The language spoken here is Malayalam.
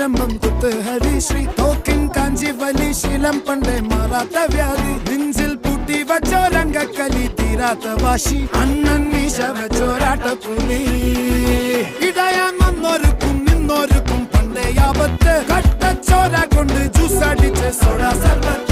ആരംഭം കുത്ത് ഹരിശ്രീ തോക്കിൻ കാഞ്ചി വലി ശീലം പണ്ടേ മാറാത്ത വ്യാധി നെഞ്ചിൽ പൂട്ടി വച്ചോരംഗക്കലി തീരാത്ത വാശി അണ്ണൻ മീശ വെച്ചോരാട്ട പുലി ഇടയാൻ വന്നോർക്കും നിന്നോർക്കും പണ്ടേ ആപത്ത് കട്ടച്ചോര കൊണ്ട് ജ്യൂസ് അടിച്ച് സോഡ സർബത്ത്